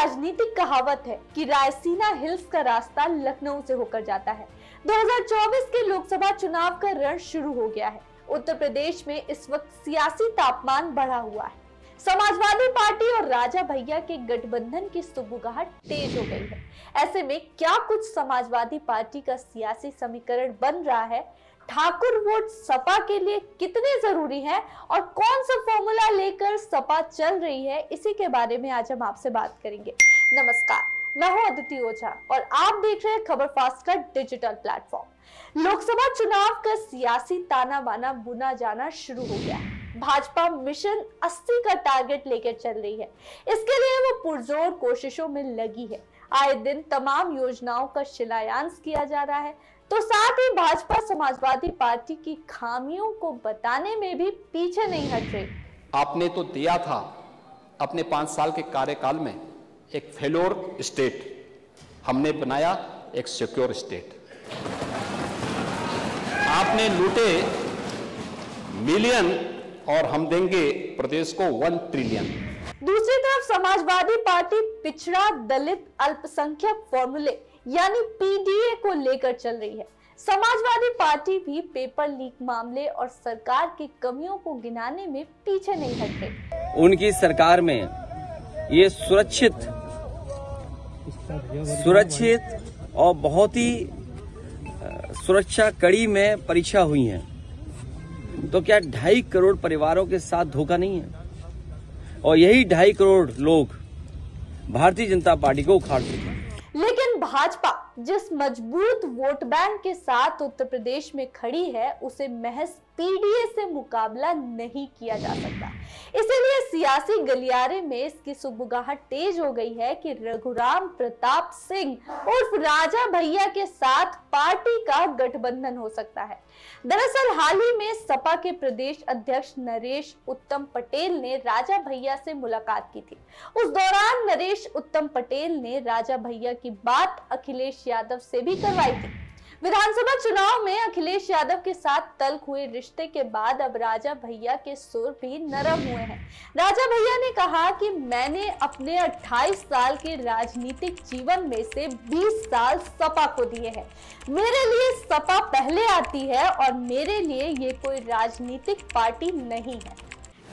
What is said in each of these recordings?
राजनीतिक कहावत है कि रायसीना हिल्स का रास्ता लखनऊ से होकर जाता है। 2024 के लोकसभा चुनाव का रण शुरू हो गया है। उत्तर प्रदेश में इस वक्त सियासी तापमान बढ़ा हुआ है। समाजवादी पार्टी और राजा भैया के गठबंधन की सुगबुगाहट तेज हो गई है। ऐसे में क्या कुछ समाजवादी पार्टी का सियासी समीकरण बन रहा है, ठाकुर वोट सपा के लिए कितने जरूरी हैं और कौन सा फॉर्मूला लेकर सपा चल रही है, इसी के बारे में आज हम आपसे बात करेंगे। नमस्कार, मैं हूं अदिति ओझा और आप देख रहे हैं खबर फास्ट का डिजिटल प्लेटफॉर्म। लोकसभा चुनाव का सियासी ताना बाना बुना जाना शुरू हो गया है। भाजपा मिशन 80 का टारगेट लेकर चल रही है। इसके लिए वो पुरजोर कोशिशों में लगी है। आए दिन तमाम योजनाओं का शिलान्यास किया जा रहा है, तो साथ ही भाजपा समाजवादी पार्टी की खामियों को बताने में भी पीछे नहीं हट रही। आपने तो दिया था अपने 5 साल के कार्यकाल में एक फेलोर स्टेट, हमने बनाया एक सिक्योर स्टेट। आपने लूटे मिलियन और हम देंगे प्रदेश को 1 ट्रिलियन। दूसरी तरफ समाजवादी पार्टी पिछड़ा दलित अल्पसंख्यक फॉर्मूले यानी पीडीए को लेकर चल रही है। समाजवादी पार्टी भी पेपर लीक मामले और सरकार की कमियों को गिनाने में पीछे नहीं हट रही। उनकी सरकार में ये सुरक्षित और बहुत ही सुरक्षा कड़ी में परीक्षा हुई है, तो क्या 2.5 करोड़ परिवारों के साथ धोखा नहीं है? और यही 2.5 करोड़ लोग भारतीय जनता पार्टी को उखाड़ चुके हैं। लेकिन भाजपा जिस मजबूत वोट बैंक के साथ उत्तर प्रदेश में खड़ी है, उसे महज पीडीए से मुकाबला नहीं किया जा सकता। इसीलिए सियासी गलियारे में इसकी सुगबुगाहट तेज हो गई है कि रघुराम प्रताप सिंह उर्फ राजा भैया के साथ पार्टी का गठबंधन हो सकता है। दरअसल हाल ही में सपा के प्रदेश अध्यक्ष नरेश उत्तम पटेल ने राजा भैया से मुलाकात की थी। उस दौरान नरेश उत्तम पटेल ने राजा भैया की बात अखिलेश यादव से भी करवाई थी। विधानसभा चुनाव में अखिलेश यादव के साथ तल्ख हुए रिश्ते के बाद अब राजा भैया के सुर भी नरम हुए हैं। राजा भैया ने कहा कि मैंने अपने 28 साल के राजनीतिक जीवन में से 20 साल सपा को दिए हैं। मेरे लिए सपा पहले आती है और मेरे लिए ये कोई राजनीतिक पार्टी नहीं है।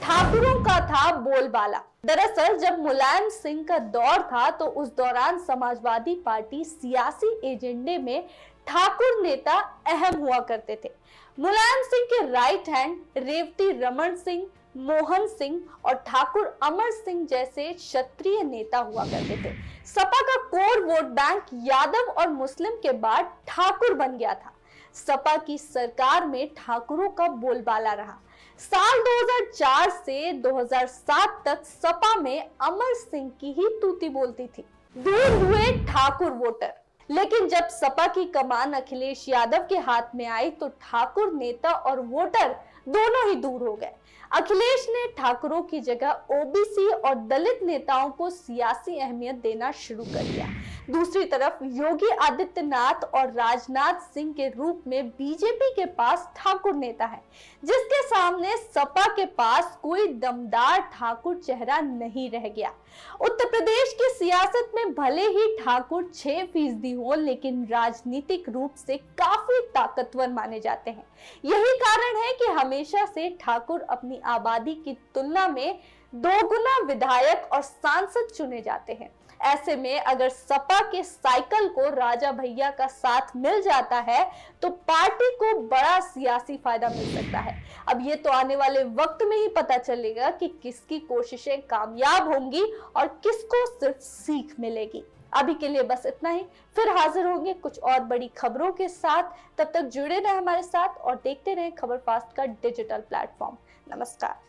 ठाकुरों का था बोलबाला। दरअसल जब मुलायम सिंह का दौर था, तो उस दौरान समाजवादी पार्टी सियासी एजेंडे में ठाकुर नेता अहम हुआ करते थे। मुलायम सिंह के राइट हैंड रेवती रमन सिंह, मोहन सिंह और ठाकुर अमर सिंह जैसे क्षत्रिय नेता हुआ करते थे। सपा का कोर वोट बैंक यादव और मुस्लिम के बाद ठाकुर बन गया था। सपा की सरकार में ठाकुरों का बोलबाला रहा। साल 2004 से 2007 तक सपा में अमर सिंह की ही तूती बोलती थी। दूर हुए ठाकुर वोटर। लेकिन जब सपा की कमान अखिलेश यादव के हाथ में आई, तो ठाकुर नेता और वोटर दोनों ही दूर हो गए। अखिलेश ने ठाकुरों की जगह ओबीसी और दलित नेताओं को सियासी अहमियत देना शुरू कर दिया। दूसरी तरफ योगी आदित्यनाथ और राजनाथ सिंह के रूप में बीजेपी के पास ठाकुर नेता है, जिसके सामने सपा के पास कोई दमदार ठाकुर चेहरा नहीं रह गया। उत्तर प्रदेश की सियासत में भले ही ठाकुर 6% हो, लेकिन राजनीतिक रूप से काफी ताकतवर माने जाते हैं। यही कारण है कि हमेशा से ठाकुर अपनी आबादी की तुलना में 2 गुना विधायक और सांसद चुने जाते हैं। ऐसे में अगर सपा के साइकिल को राजा भैया का साथ मिल जाता है, तो पार्टी को बड़ा सियासी फायदा मिल सकता है। अब ये तो आने वाले वक्त में ही पता चलेगा कि किसकी कोशिशें कामयाब होंगी और किसको सिर्फ सीख मिलेगी। अभी के लिए बस इतना ही। फिर हाजिर होंगे कुछ और बड़ी खबरों के साथ। तब तक जुड़े रहें हमारे साथ और देखते रहें खबर फास्ट का डिजिटल प्लेटफॉर्म। नमस्कार।